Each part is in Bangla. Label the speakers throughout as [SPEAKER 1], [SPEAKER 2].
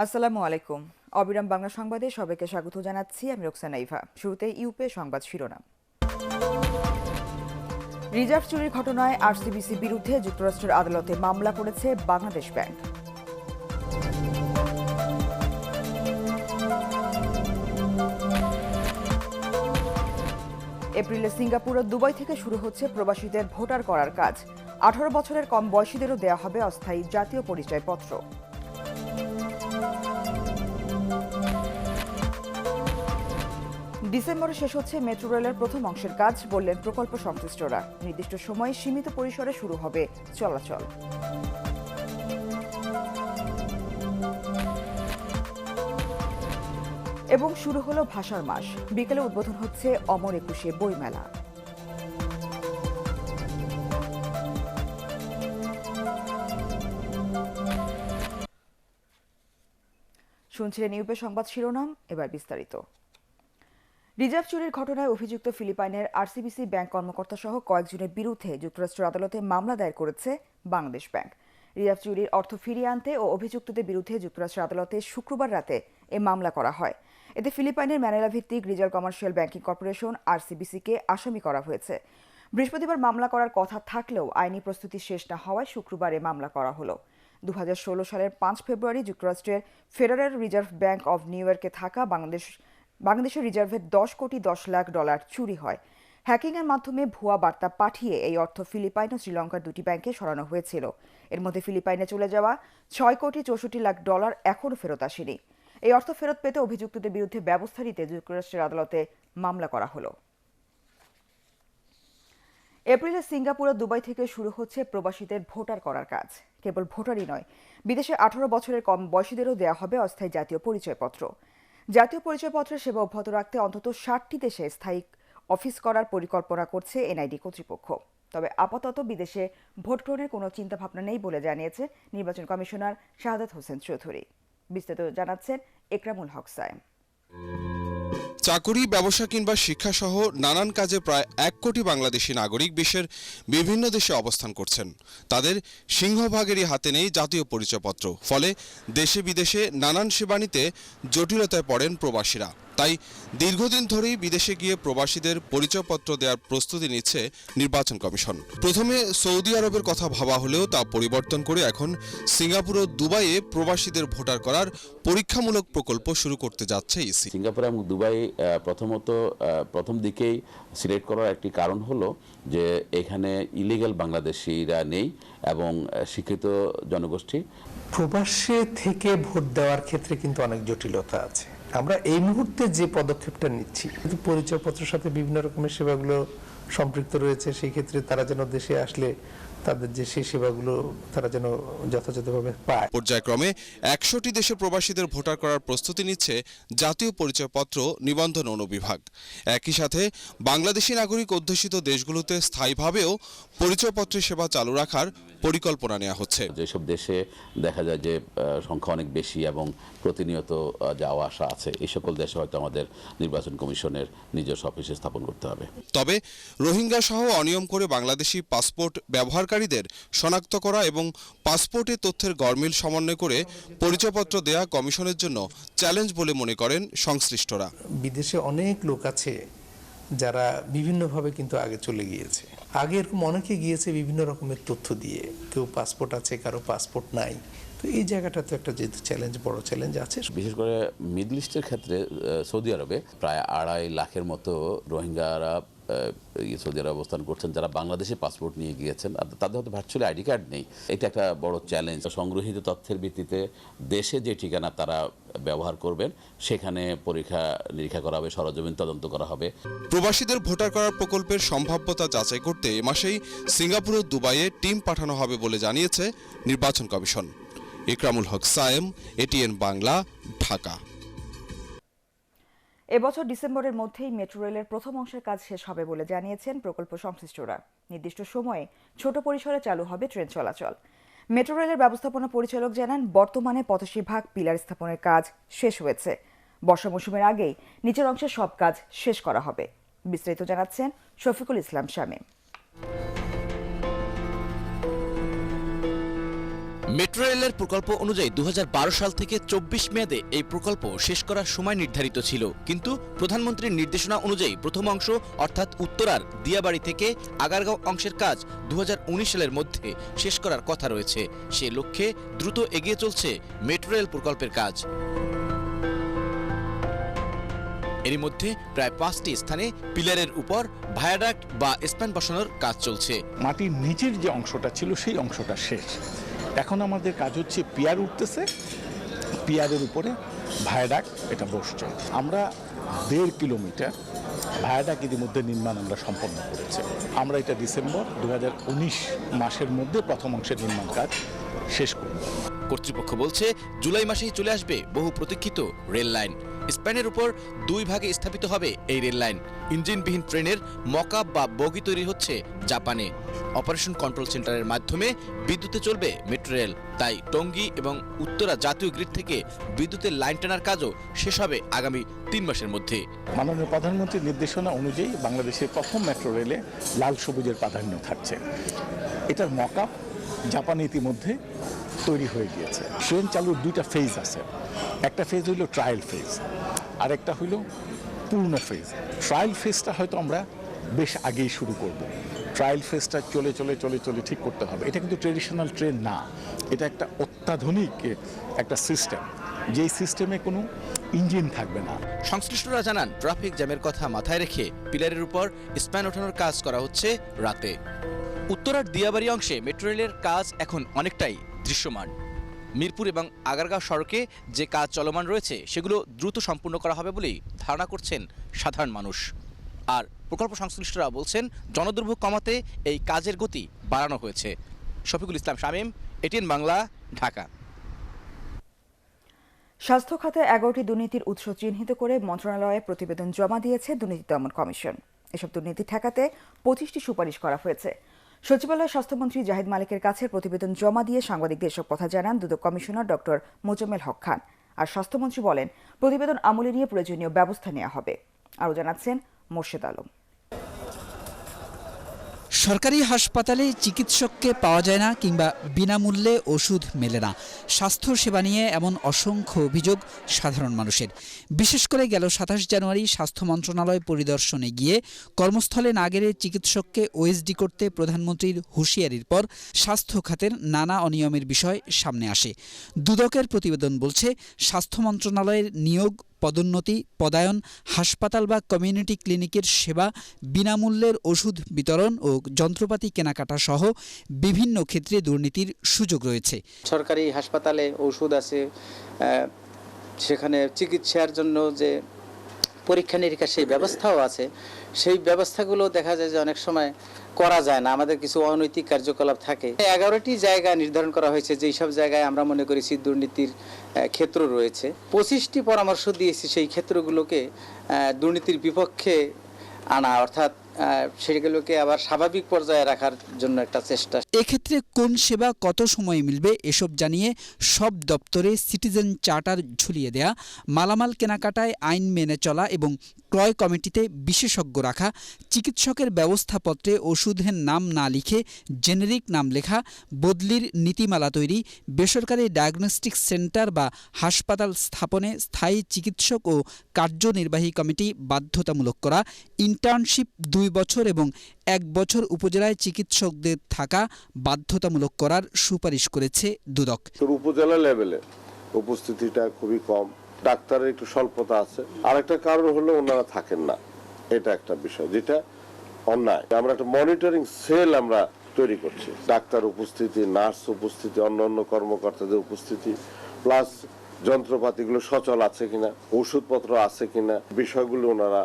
[SPEAKER 1] আসসালামু আলাইকুম। অবিরাম বাংলা সংবাদে সবাইকে স্বাগত জানাচ্ছি। আমি রোকসানা ইভা। শুরুতে ইউপে সংবাদ শিরোনাম। রিজার্ভ চুরির ঘটনায় আরসিবিসি বিরুদ্ধে যুক্তরাষ্ট্রের আদালতে মামলা করেছে বাংলাদেশ ব্যাংক। এপ্রিলে সিঙ্গাপুর ও দুবাই থেকে শুরু হচ্ছে প্রবাসীদের ভোটার করার কাজ। 18 বছরের কম বয়সীদেরও দেয়া হবে অস্থায়ী জাতীয় পরিচয়পত্র। ডিসেম্বরে শেষ হচ্ছে মেট্রো রেলের প্রথম অংশের কাজ, বললেন প্রকল্প সংশ্লিষ্টরা। নির্দিষ্ট সময়ে সীমিত পরিসরে শুরু হবে চলাচল। এবং শুরু হলো ভাষার মাস। বিকেলে উদ্বোধন হচ্ছে অমর একুশে বইমেলা। শুনছিলেন ইউপে সংবাদ শিরোনাম, এবার বিস্তারিত। রিজার্ভ চুরির ঘটনায় অভিযুক্ত ফিলিপাইনের আরসিবিসি ব্যাংক কর্মকর্তা সহ কয়েকজনের বিরুদ্ধে যুক্তরাষ্ট্রের আদালতে মামলা দায়ের করেছে বাংলাদেশ ব্যাংক। রিজার্ভ চুরির অর্থ ফিরিয়ে আনতে ও অভিযুক্তদের বিরুদ্ধে যুক্তরাষ্ট্রের আদালতে শুক্রবার রাতে এ মামলা করা হয়। এতে ফিলিপাইনের ম্যানিলা ভিত্তিক রিজাল কমার্শিয়াল ব্যাংকিং কর্পোরেশন আরসিবিসিকে আসামি করা হয়েছে। বৃহস্পতিবার মামলা করার কথা থাকলেও আইনি প্রস্তুতি শেষ না হওয়ায় শুক্রবার এ মামলা করা হলো। 2016 সালের 5 ফেব্রুয়ারি যুক্তরাষ্ট্রের federal reserve bank of new ইয়র্কে থাকা বাংলাদেশের রিজার্ভের 10 কোটি 10 লাখ ডলার চুরি হয়। হ্যাকিংয়ের মাধ্যমে ভুয়া বার্তা পাঠিয়ে এই অর্থ ফিলিপাইন ও শ্রীলঙ্কার দুটি ব্যাংকে সরানো হয়েছিল। এর মধ্যে ফিলিপাইনে চলে যাওয়া 6 কোটি 64 লাখ ডলার এখনও ফেরত আসেনি। এই অর্থ ফেরত পেতে অভিযুক্তদের বিরুদ্ধে ব্যবস্থা নিতে যুক্তরাষ্ট্রের আদালতে মামলা করা হলো। এপ্রিলে সিঙ্গাপুর ও দুবাই থেকে শুরু হচ্ছে প্রবাসীদের ভোটার করার কাজ। কেবল ভোটারই নয়, বিদেশে 18 বছরের কম বয়সীদেরও দেওয়া হবে অস্থায়ী জাতীয় পরিচয়পত্র। জাতীয় পরিচয়পত্রের সেবা অব্যাহত রাখতে অন্তত 60টি দেশে স্থায়ী অফিস করার পরিকল্পনা করছে এনআইডি কর্তৃপক্ষ। তবে আপাতত বিদেশে ভোট গ্রহণের কোনো চিন্তাভাবনা নেই বলে জানিয়েছে নির্বাচন কমিশনার শাহাদাত হোসেন চৌধুরী। বিস্তারিত জানাচ্ছেন একরামুল হক সায়েম।
[SPEAKER 2] চাকুরি, ব্যবসা কিংবা শিক্ষাসহ নানান কাজে প্রায় 1 কোটি বাংলাদেশি নাগরিক বিশ্বের বিভিন্ন দেশে অবস্থান করছেন। তাদের সিংহভাগেরই হাতে নেই জাতীয় পরিচয়পত্র। ফলে দেশে বিদেশে নানান সেবা নিতে জটিলতায় পড়েন প্রবাসীরা। তাই দীর্ঘদিন ধরেই বিদেশে গিয়ে প্রবাসীদের পরিচয়পত্র দেওয়ার প্রস্তুতি নিচ্ছে নির্বাচন কমিশন। প্রথমে সৌদি আরবের কথা ভাবা হলেও তা পরিবর্তন করে এখন সিঙ্গাপুর ও দুবাইয়ে প্রবাসীদের ভোটার করার পরীক্ষামূলক প্রকল্প শুরু করতে যাচ্ছে ইসি।
[SPEAKER 3] সিঙ্গাপুর এবং দুবাই প্রথম দিকেই সিলেক্ট করার একটি কারণ হলো যে এখানে ইলিগাল বাংলাদেশিরা নেই এবং শিক্ষিত জনগোষ্ঠী।
[SPEAKER 4] প্রবাসে থেকে ভোট দেওয়ার ক্ষেত্রে কিন্তু অনেক জটিলতা আছে। আমরা এই মুহূর্তে যে পদক্ষেপটা নিচ্ছি, কিন্তু পরিচয়পত্রের সাথে বিভিন্ন রকমের সেবাগুলো সম্পৃক্ত রয়েছে, সেই ক্ষেত্রে তারা যেন দেশে আসলে তাদের যে সেই সেবাগুলো তারা যেন যথাযথভাবে পায়।
[SPEAKER 2] পর্যায়ক্রমে 100টি দেশে প্রবাসীদের ভোটার করার প্রস্তুতি নিচ্ছে জাতীয় পরিচয়পত্র নিবন্ধন অনুবিভাগ। একই সাথে বাংলাদেশি নাগরিক অধ্যুষিত দেশগুলোতে স্থায়ীভাবেও পরিচয়পত্রের সেবা চালু রাখার পরিকল্পনা নেওয়া হচ্ছে।
[SPEAKER 3] যেসব দেশে দেখা যায় যে সংখ্যা অনেক বেশি এবং প্রতিনিয়ত যাওয়া আসা আছে, এই সকল দেশে হয়তো আমাদের নির্বাচন কমিশনের নিজস্ব অফিস স্থাপন করতে হবে।
[SPEAKER 2] তবে রোহিঙ্গা সহ অনিয়ম করে বাংলাদেশি পাসপোর্ট ব্যবহারকারীদের শনাক্ত করা এবং পাসপোর্টে তথ্যের গরমিল সমন্বয় করে পরিচয়পত্র দেয়া কমিশনের জন্য চ্যালেঞ্জ বলে মনে করেন সংশ্লিষ্টরা।
[SPEAKER 4] বিদেশে অনেক লোক আছে যারা বিভিন্নভাবে কিন্তু আগে চলে গিয়েছে। আগে এরকম অনেকে গিয়েছে বিভিন্ন রকমের তথ্য দিয়ে, কেউ পাসপোর্ট আছে, কারো পাসপোর্ট নাই। তো এই জায়গাটা তো একটা যেহেতু চ্যালেঞ্জ, বড় চ্যালেঞ্জ আছে।
[SPEAKER 3] বিশেষ করে মিডল ইস্টের ক্ষেত্রে সৌদি আরবে প্রায় 2.5 লাখের মতো রোহিঙ্গারা সৌদি আরবে অবস্থান করছেন, যারা বাংলাদেশে পাসপোর্ট নিয়ে গিয়েছেন। তাদের হয়তো ভার্চুয়ালি আইডি কার্ড নেই। এটা একটা বড় চ্যালেঞ্জ। সংগৃহীত তথ্যের ভিত্তিতে দেশে যে ঠিকানা তারা ব্যবহার করবেন সেখানে পরীক্ষা নিরীক্ষা করা হবে, সরজমিন তদন্ত করা হবে।
[SPEAKER 2] প্রবাসীদের ভোটার করার প্রকল্পের সম্ভাব্যতা যাচাই করতে এ মাসেই সিঙ্গাপুর ও দুবাইয়ে টিম পাঠানো হবে বলে জানিয়েছে নির্বাচন কমিশন। একরামুল হক সায়েম, এটিএন বাংলা, ঢাকা।
[SPEAKER 1] এবছর ডিসেম্বরের মধ্যেই মেট্রো রেলের প্রথম অংশের কাজ শেষ হবে বলে জানিয়েছেন প্রকল্প সংশ্লিষ্টরা। নির্দিষ্ট সময়ে ছোট পরিসরে চালু হবে ট্রেন চলাচল। মেট্রো রেলের ব্যবস্থাপনা পরিচালক জানান, বর্তমানে 85 ভাগ পিলার স্থাপনের কাজ শেষ হয়েছে। বর্ষা মৌসুমের আগেই নিচের অংশের সব কাজ শেষ করা হবে। বিস্তারিত জানাচ্ছেন শফিকুল ইসলাম শামীম।
[SPEAKER 5] মেট্রো রেলের প্রকল্প অনুযায়ী 2012 সাল থেকে 24 মেয়াদে এই প্রকল্প শেষ করার সময় নির্ধারিত ছিল, কিন্তু প্রধানমন্ত্রীর নির্দেশনা অনুযায়ী প্রথম অংশ অর্থাৎ উত্তরার দিয়াবাড়ি থেকে আগারগাঁও অংশের কাজ 2019 সালের মধ্যে শেষ করার কথা রয়েছে। সে লক্ষ্যে দ্রুত এগিয়ে চলছে মেট্রো রেল প্রকল্পের কাজ। এরই মধ্যে প্রায় 5টি স্থানে পিলারের উপর ভায়াডাক্ট বা স্প্যান বসানোর কাজ চলছে।
[SPEAKER 6] মাটির নিচের যে অংশটা ছিল সেই অংশটা শেষ। এখন আমাদের কাজ হচ্ছে পিয়ার উঠতেছে, পিয়ারের উপরে ভায়াডাক্ট এটা বসছে। আমরা 1.5 কিলোমিটার ভায়াডাক্ট ইতিমধ্যে নির্মাণ আমরা সম্পন্ন করেছি। আমরা এটা ডিসেম্বর 2019 মাসের মধ্যে প্রথম অংশের নির্মাণ কাজ শেষ করব।
[SPEAKER 5] কর্তৃপক্ষ বলছে জুলাই মাসেই চলে আসবে বহু প্রতীক্ষিত রেল লাইন। স্প্যানের উপর 2 ভাগে স্থাপিত হবে এই রেল লাইন। ইঞ্জিনবিহীন ট্রেনের মকআপ বা বগি তৈরি হচ্ছে জাপানে। অপারেশন কন্ট্রোল সেন্টারের মাধ্যমে বিদ্যুতে চলবে মেট্রো রেল। তাই টঙ্গী এবং উত্তরা জাতীয় গ্রিড থেকে বিদ্যুতের লাইন টানার কাজও শেষ হবে আগামী 3 মাসের মধ্যে।
[SPEAKER 6] মাননীয় প্রধানমন্ত্রীর নির্দেশনা অনুযায়ী বাংলাদেশের প্রথম মেট্রো রেলে লাল সবুজের প্রাধান্য থাকছে। এটার মকআপ জাপানে ইতিমধ্যে তৈরি হয়ে গিয়েছে। ট্রেন চালুর 2টা ফেজ আছে। একটা ফেজ হইল ট্রায়াল ফেজ, আর একটা হইল পূর্ণ ফেজ। ট্রায়াল ফেজটা হয়তো আমরা বেশ আগেই শুরু করব। ট্রায়াল ফেজটা চলে চলে চলে চলে ঠিক করতে হবে। এটা কিন্তু ট্রেডিশনাল ট্রেন না, এটা একটা অত্যাধুনিক একটা সিস্টেম, যেই সিস্টেমে কোনো ইঞ্জিন থাকবে না।
[SPEAKER 5] সংশ্লিষ্টরা জানান ট্রাফিক জ্যামের কথা মাথায় রেখে পিলারের উপর স্প্যান ওঠানোর কাজ করা হচ্ছে রাতে। উত্তরার দিয়াবাড়ি অংশে মেট্রো রেলের কাজ এখন অনেকটাই দৃশ্যমান। মিরপুর এবং আগারগাঁও সড়কে যে কাজ চলমান রয়েছে সেগুলো দ্রুত সম্পূর্ণ করা হবে বলেই ধারণা করছেন সাধারণ মানুষ। আর প্রকল্প সংশ্লিষ্টরা বলছেন জনদুর্ভোগ কমাতে এই কাজের গতি বাড়ানো হয়েছে। শফিকুল ইসলাম শামীম, এটিএন বাংলা, ঢাকা।
[SPEAKER 1] স্বাস্থ্য খাতে 11টি দুর্নীতির উৎস চিহ্নিত করে মন্ত্রণালয়ে প্রতিবেদন জমা দিয়েছে দুর্নীতি দমন কমিশন। এসব দুর্নীতি ঠেকাতে 25টি সুপারিশ করা হয়েছে। সচিবালয়ে স্বাস্থ্যমন্ত্রী জাহিদ মালিকের কাছে প্রতিবেদন জমা দিয়ে সাংবাদিকদের এসব কথা জানান দুদক কমিশনার ডক্টর মোজাম্মেল হক খান। আর স্বাস্থ্যমন্ত্রী বলেন প্রতিবেদন আমলে নিয়ে প্রয়োজনীয় ব্যবস্থা নেওয়া হবে। আরও জানাচ্ছেন মোর্শেদ আলম।
[SPEAKER 7] সরকারি হাসপাতালে চিকিৎসককে পাওয়া যায় না কিংবা বিনামূল্যে ওষুধ মেলে না। স্বাস্থ্য সেবা নিয়ে এমন অসংখ্য অভিযোগ সাধারণ মানুষের। বিশেষ করে গেল 27 জানুয়ারি স্বাস্থ্য মন্ত্রণালয় পরিদর্শনে গিয়ে কর্মস্থলে না গেলে চিকিৎসককে ওএসডি করতে প্রধানমন্ত্রীর হুঁশিয়ারির পর স্বাস্থ্য খাতের নানা অনিয়মের বিষয় সামনে আসে। দুদকের প্রতিবেদন বলছে স্বাস্থ্য মন্ত্রণালয়ের নিয়োগ, পদোন্নতি, পদায়ন, হাসপাতাল বা কমিউনিটি ক্লিনিকের সেবা, বিনামূল্যের ওষুধ বিতরণ ও যন্ত্রপাতি কেনাকাটা সহ বিভিন্ন ক্ষেত্রে দুর্নীতির সুযোগ রয়েছে।
[SPEAKER 8] সরকারি হাসপাতালে ওষুধ আছে, সেখানে চিকিৎসার জন্য যে পরীক্ষা নিরীক্ষা সেই ব্যবস্থাও আছে। সেই ব্যবস্থাগুলো দেখা যায় যে অনেক সময় করা যায় না, আমাদের কিছু অনৈতিক কার্যকলাপ থাকে। 11টি জায়গা নির্ধারণ করা হয়েছে, যেই সব জায়গায় আমরা মনে করেছি দুর্নীতির ক্ষেত্র রয়েছে। 25টি পরামর্শ দিয়েছি সেই ক্ষেত্রগুলোকে দুর্নীতির বিপক্ষে আনা, অর্থাৎ সেগুলোকে আবার স্বাভাবিক পর্যায়ে রাখার জন্য একটা চেষ্টা।
[SPEAKER 7] এক্ষেত্রে কোন সেবা কত সময়ে মিলবে এসব জানিয়ে সব দপ্তরে সিটিজেন চার্টার ঝুলিয়ে দেয়া, মালামাল কেনাকাটায় আইন মেনে চলা এবং ক্রয় কমিটিতে বিশেষজ্ঞ রাখা, চিকিৎসকের ব্যবস্থাপত্রে ওষুধের নাম না লিখে জেনেরিক নাম লেখা, বদলির নীতিমালা তৈরি, বেসরকারি ডায়াগনস্টিক সেন্টার বা হাসপাতাল স্থাপনে স্থায়ী চিকিৎসক ও কার্যনির্বাহী কমিটি বাধ্যতামূলক করা, ইন্টার্নশিপ 2 বছর এবং 1 বছর উপজেলায় চিকিৎসকদের থাকা বাধ্যতামূলক করার সুপারিশ করেছে দুদক।
[SPEAKER 9] উপজেলা লেভেলে উপস্থিতিটা খুবই কম, ডাক্তারের একটু স্বল্পতা আছে। আরেকটা কারণ হলো ওনারা থাকেন না, এটা একটা বিষয় যেটা অন্যায়। আমরা একটা মনিটরিং সেল আমরা তৈরি করছি, ডাক্তার উপস্থিতি, নার্স উপস্থিতি, অন্যান্য কর্মকর্তাদের উপস্থিতি, প্লাস যন্ত্রপাতিগুলো সচল আছে কিনা, ওষুধপত্র আছে কিনা, বিষয়গুলো ওনারা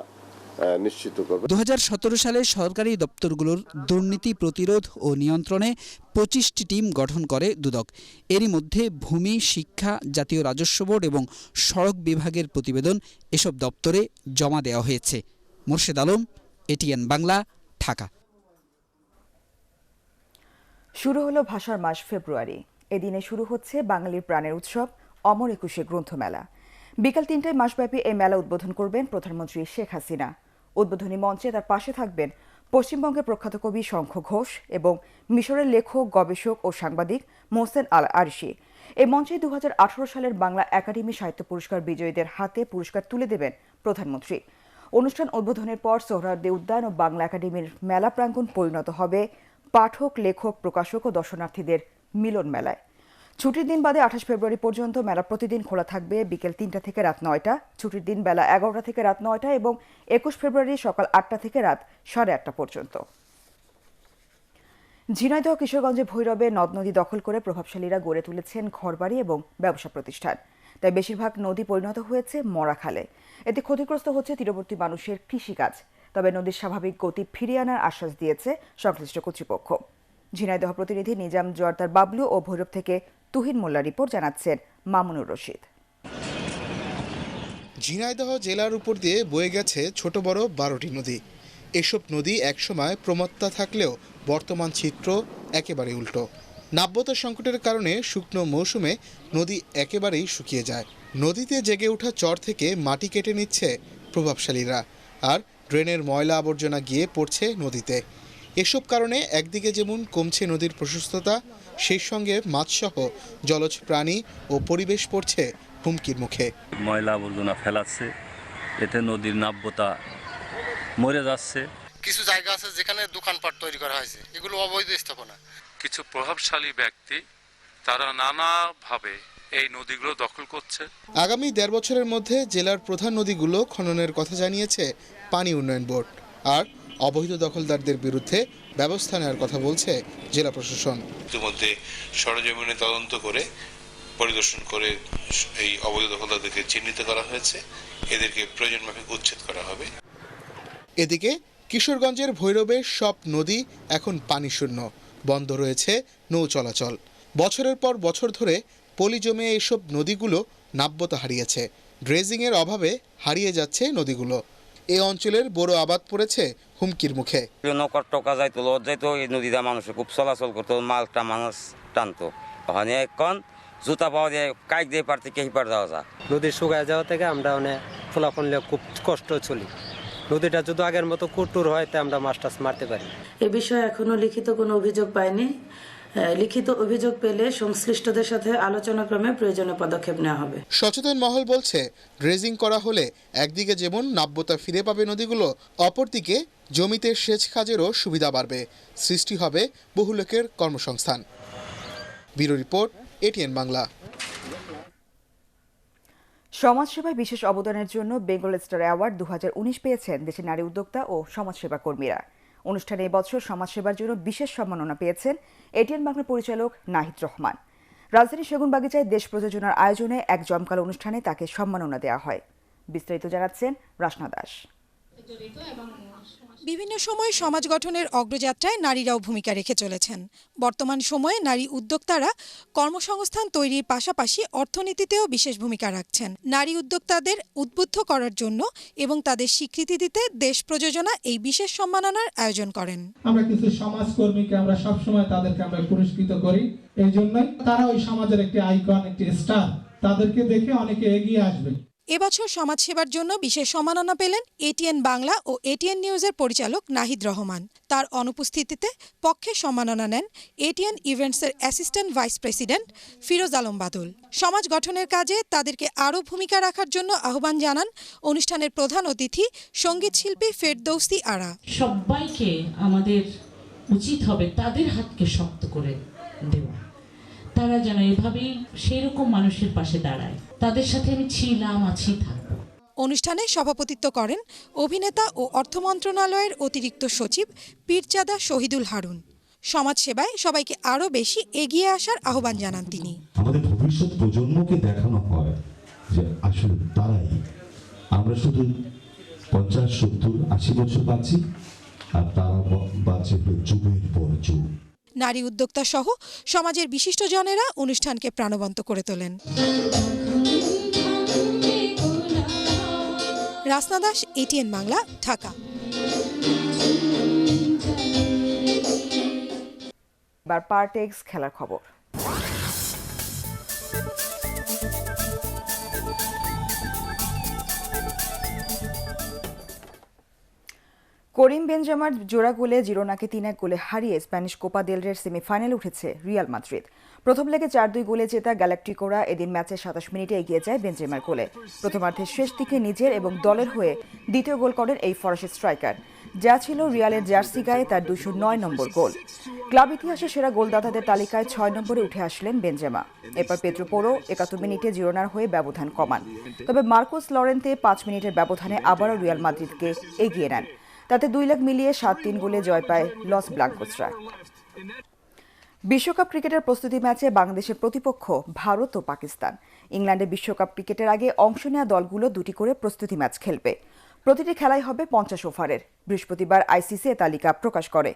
[SPEAKER 9] নিশ্চিত করবে।
[SPEAKER 7] 2017 সালে সরকারি দপ্তরগুলোর দুর্নীতি প্রতিরোধ ও নিয়ন্ত্রণে 25টি টিম গঠন করে দুদক। এরই মধ্যে ভূমি, শিক্ষা, জাতীয় রাজস্ব বোর্ড এবং সড়ক বিভাগের প্রতিবেদন এসব দপ্তরে জমা দেওয়া হয়েছে। মোর্শেদ আলম, এটিএন বাংলা, ঢাকা।
[SPEAKER 1] শুরু হলো ভাষার মাস ফেব্রুয়ারি। এদিনে শুরু হচ্ছে বাঙালির প্রাণের উৎসব অমর একুশে গ্রন্থমেলা। বিকাল ৩টায় মাসব্যাপী এই মেলা উদ্বোধন করবেন প্রধানমন্ত্রী শেখ হাসিনা। উদ্বোধনী মঞ্চে তার পাশে থাকবেন পশ্চিমবঙ্গের প্রখ্যাত কবি শঙ্খ ঘোষ এবং মিশরের লেখক, গবেষক ও সাংবাদিক মোহসেন আল আরশি। এই মঞ্চে 2018 সালের বাংলা একাডেমি সাহিত্য পুরস্কার বিজয়ীদের হাতে পুরস্কার তুলে দেবেন প্রধানমন্ত্রী। অনুষ্ঠান উদ্বোধনের পর সোহরাওয়ার্দী উদ্যান ও বাংলা একাডেমির মেলা প্রাঙ্গণ পরিণত হবে পাঠক, লেখক, প্রকাশক ও দর্শনার্থীদের মিলন মেলায়। ছুটির দিন বাদে 28 ফেব্রুয়ারি পর্যন্ত মেলা প্রতিদিন খোলা থাকবে বিকেল 3টা থেকে রাত 9টা, ছুটির দিন বেলা 11টা থেকে রাত 9টা এবং 21 ফেব্রুয়ারি সকাল 8টা থেকে রাত 8:30 পর্যন্ত। ঝিনাইদহ, কিশোরগঞ্জে ভৈরবে নদ নদী দখল করে প্রভাবশালীরা গড়ে তুলেছেন ঘরবাড়ি এবং ব্যবসা প্রতিষ্ঠান। তাই বেশিরভাগ নদী পরিণত হয়েছে মরা খালে। এতে ক্ষতিগ্রস্ত হচ্ছে তীরবর্তী মানুষের কৃষিকাজ। তবে নদীর স্বাভাবিক গতি ফিরিয়ে আনার আশ্বাস দিয়েছে সংশ্লিষ্ট কর্তৃপক্ষ। ঝিনাইদহ প্রতিনিধি নিজাম জোয়ারদার বাবলু ও ভৈরব থেকে তুহিন মোল্লা রিপোর্ট, জানাচ্ছেন মামুনুর রশিদ।
[SPEAKER 10] ঝিনাইদহ জেলার উপর দিয়ে বয়ে গেছে ছোট বড় 12টি নদী। এসব নদী একসময় প্রমত্তা থাকলেও বর্তমান চিত্র একেবারে উল্টো। নাব্যতা সংকটের কারণে শুকনো মৌসুমে নদী একেবারেই শুকিয়ে যায়। নদীতে জেগে ওঠা চর থেকে মাটি কেটে নিচ্ছে প্রভাবশালীরা, আর ড্রেনের ময়লা আবর্জনা গিয়ে পড়ছে নদীতে। এসব কারণে একদিকে যেমন কমছে নদীর প্রশস্ততা, সেই সঙ্গে মাছসহ জলজ প্রাণী ও পরিবেশ পড়ছে হুমকির মুখে।
[SPEAKER 11] ময়লা আবর্জনা ফেলাচ্ছে, এতে নদীর নাব্যতা মরে যাচ্ছে।
[SPEAKER 12] কিছু জায়গা আছে যেখানে দোকানপাট তৈরি করা হয়েছে, এগুলো অবৈধ স্থাপনা।
[SPEAKER 13] কিছু প্রভাবশালী ব্যক্তি তারা নানাভাবে এই নদীগুলো দখল করছে।
[SPEAKER 10] আগামী 1.5 বছরের মধ্যে জেলার প্রধান নদীগুলো খননের কথা জানিয়েছে পানি উন্নয়ন বোর্ড, আর অবৈধ দখলদারদের বিরুদ্ধে ব্যবস্থা নেওয়ার কথা বলছে জেলা প্রশাসন।
[SPEAKER 13] ইতিমধ্যে সরেজমিনে তদন্ত করে পরিদর্শন করে এই অবৈধ দখলদারদেরকে চিহ্নিত করা হয়েছে, এদেরকে প্রয়োজন মাফিক উচ্ছেদ করা হবে।
[SPEAKER 10] এদিকে কিশোরগঞ্জের ভৈরবের সব নদী এখন পানি শূন্য, বন্ধ রয়েছে নৌ চলাচল। বছরের পর বছর ধরে পলি জমে এসব নদীগুলো নাব্যতা হারিয়েছে। ড্রেজিংয়ের অভাবে হারিয়ে যাচ্ছে নদীগুলো। এই অঞ্চলের বড় আবাদ পড়েছে হুমকির মুখে।
[SPEAKER 14] নৌকার টোকা যাইতো, লজ যাইতো, এই নদীটা মানুষে খুব চলাচল করতো, মালটা মানুষ টানতো। ওখানে এখন জুতা পাওয়া যায়, কাইক দিয়ে পার থেকে এই পার যাওয়া যায়।
[SPEAKER 15] নদী শুকায় যাওয়া থেকে আমরা অনেক ফলাফল খুব কষ্ট চলি। নদীটা যদি আগের মতো কুটুর হয় তা আমরা মাছ টাছ মারতে পারি।
[SPEAKER 16] এ বিষয়ে এখনো লিখিত কোনো অভিযোগ পাইনি। লিখিত অভিযোগ পেলে সংশ্লিষ্টদের সাথে আলোচনাক্রমে প্রয়োজনীয় পদক্ষেপ নেওয়া হবে।
[SPEAKER 10] সচেতন মহল বলছে, ড্রেজিং করা হলে একদিকে যেমন নাব্যতা ফিরে পাবে নদীগুলো, অপরদিকে জমিতে সেচ কাজেরও সুবিধা বাড়বে, সৃষ্টি হবে বহু লোকের কর্মসংস্থান। Bureau report, ATN Bangla.
[SPEAKER 1] সমাজসেবায় বিশেষ অবদানের জন্য বেঙ্গল স্টার অ্যাওয়ার্ড 2019 পেয়েছেন দেশের নারী উদ্যোক্তা ও সমাজসেবা কর্মীরা। অনুষ্ঠানে এবছর সমাজসেবার জন্য বিশেষ সম্মাননা পেয়েছেন এটিএন বাংলার পরিচালক নাহিদ রহমান। রাজধানীর সেগুনবাগিচায় দেশ প্রযোজনার আয়োজনে এক জমকালো অনুষ্ঠানে তাকে সম্মাননা দেওয়া হয়। বিস্তারিত জানাচ্ছেন রাসনা দাস।
[SPEAKER 17] বিভিন্ন সময় সমাজ গঠনের অগ্রযাত্রায় নারীরাও ভূমিকা রেখে চলেছেন। বর্তমান সময়ে নারী উদ্যোক্তারা কর্মসংস্থান তৈরির পাশাপাশি অর্থনীতিতেও বিশেষ ভূমিকা রাখছেন। নারী উদ্যোক্তাদের উদ্বুদ্ধ করার জন্য এবং তাদের স্বীকৃতি দিতে দেশ প্রযোজনা এই বিশেষ সম্মাননার আয়োজন করেন।
[SPEAKER 18] আমরা কিছু সমাজকর্মীকে আমরা সবসময় তাদেরকে আমরা পুরস্কৃত করি, এই জন্যই তারা ওই সমাজের একটি আইকন, একটি স্টার, তাদেরকে দেখে অনেকে এগিয়ে আসবে।
[SPEAKER 17] এবছর সমাজসেবার জন্য বিশেষ সম্মাননা পেলেন এটিএন বাংলা ও এটিএন নিউজের পরিচালক নাহিদ রহমান। তার অনুপস্থিতিতে পক্ষে সম্মাননা নেন এটিএন ইভেন্টসের assistant vice president Firoz Alam Badal. সমাজ গঠনের কাজে তাদেরকে আরও ভূমিকা রাখার জন্য আহ্বান জানান অনুষ্ঠানের প্রধান অতিথি সঙ্গীত শিল্পী ফেরদৌসী আরা।
[SPEAKER 19] সবাইকে আমাদের উচিত হবে তাদের হাতকে শক্ত করে দেওয়া, তারা যেন এভাবেই সেই রকম মানুষের পাশে দাঁড়ায়। তাদের সাথে আমি ছিলাম, আছি, থাকবো।
[SPEAKER 17] অনুষ্ঠানে সভাপতিত্ব করেন অভিনেতা ও অর্থ মন্ত্রণালয়ের অতিরিক্ত সচিব পীরজাদা শহীদুল হারুন। সমাজসেবায় সবাইকে আরও বেশি এগিয়ে আসার আহ্বান জানান তিনি।
[SPEAKER 20] আমাদের ভবিষ্যৎ প্রজন্মকে দেখানো হয় যে আসলে তারাই, আমরা শুধু 50, 70, 80 বছর বাঁচি, আর তারা বাঁচে যুগের পর যুগ।
[SPEAKER 17] নারী উদ্যোক্তা সহ সমাজের বিশিষ্টজনেরা অনুষ্ঠানকে প্রাণবন্ত করে তোলেন। রাসনা দাস, এটিএন বাংলা, ঢাকা।
[SPEAKER 1] এবার পার্টেক্স খেলার খবর। করিম বেনজেমার জোড়া গোলে জিরোনাকে 3-1 গোলে হারিয়ে স্প্যানিশ কোপা দেল রের সেমিফাইনালে উঠেছে রিয়াল মাদ্রিদ। প্রথম লেগে 4-2 গোলে জেতা গ্যালাকটিকোরা এদিন ম্যাচে 27 মিনিটে এগিয়ে যায় বেনজেমার গোলে। প্রথমার্ধের শেষ দিকে নিজের এবং দলের হয়ে দ্বিতীয় গোল করেন এই ফরাসি স্ট্রাইকার, যা ছিল রিয়ালের জার্সি গায়ে তার 209 নম্বর গোল। ক্লাব ইতিহাসে সেরা গোলদাতাদের তালিকায় 6 নম্বরে উঠে আসলেন বেনজেমা। এরপর পেদ্রো পোরো 71 মিনিটে জিরোনার হয়ে ব্যবধান কমান, তবে মার্কোস লরেন্তে 5 মিনিটের ব্যবধানে আবারও রিয়াল মাদ্রিদকে এগিয়ে নেন। তাতে 2 লাখ মিলিয়ে 7-3 গোলে জয় পায় লস ব্লাঙ্কোসরা। বিশ্বকাপ ক্রিকেটের প্রস্তুতি ম্যাচে বাংলাদেশের প্রতিপক্ষ ভারত ও পাকিস্তান। ইংল্যান্ডে বিশ্বকাপ ক্রিকেটের আগে অংশ নেওয়া দলগুলো 2টি করে প্রস্তুতি ম্যাচ খেলবে। প্রতিটি খেলাই হবে 50 ওভারের। বৃহস্পতিবার আইসিসি তালিকা প্রকাশ করে।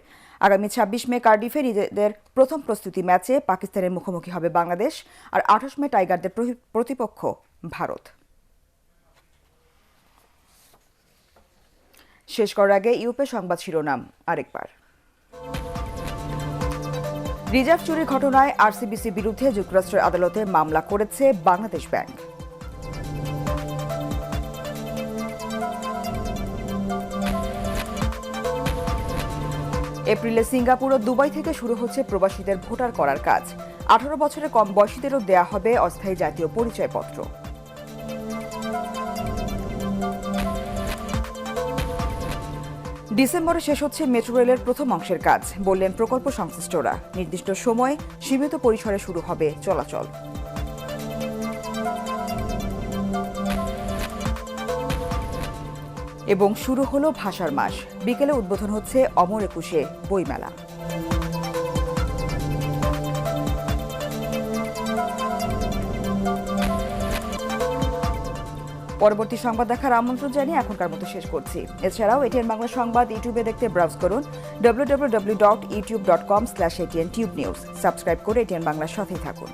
[SPEAKER 1] আগামী 26 মে কার্ডিফে নিজেদের প্রথম প্রস্তুতি ম্যাচে পাকিস্তানের মুখোমুখি হবে বাংলাদেশ, আর 28 মে টাইগারদের প্রতিপক্ষ ভারত। শেষ করার আগে ইউপে সংবাদ শিরোনাম আরেকবার। রিজার্ভ চুরির ঘটনায় আরসিবিসি বিরুদ্ধে যুক্তরাষ্ট্রের আদালতে মামলা করেছে বাংলাদেশ ব্যাংক। এপ্রিলে সিঙ্গাপুর ও দুবাই থেকে শুরু হচ্ছে প্রবাসীদের ভোটার করার কাজ। 18 বছরের কম বয়সীদেরও দেয়া হবে অস্থায়ী জাতীয় পরিচয়পত্র। ডিসেম্বরে শেষ হচ্ছে মেট্রো রেলের প্রথম অংশের কাজ, বললেন প্রকল্প সংশ্লিষ্টরা। নির্দিষ্ট সময়ে সীমিত পরিসরে শুরু হবে চলাচল। এবং শুরু হলো ভাষার মাস। বিকেলে উদ্বোধন হচ্ছে অমর একুশে বইমেলা। পরবর্তী সংবাদ দেখার আমন্ত্রণ জানিয়ে এখনকার মতো শেষ করছি। এছাড়াও এটিএন বাংলা সংবাদ ইউটিউবে দেখতে ব্রাউজ করুন www.youtube.com/ATN Tube News। সাবস্ক্রাইব করে এটিএন বাংলার সাথেই থাকুন।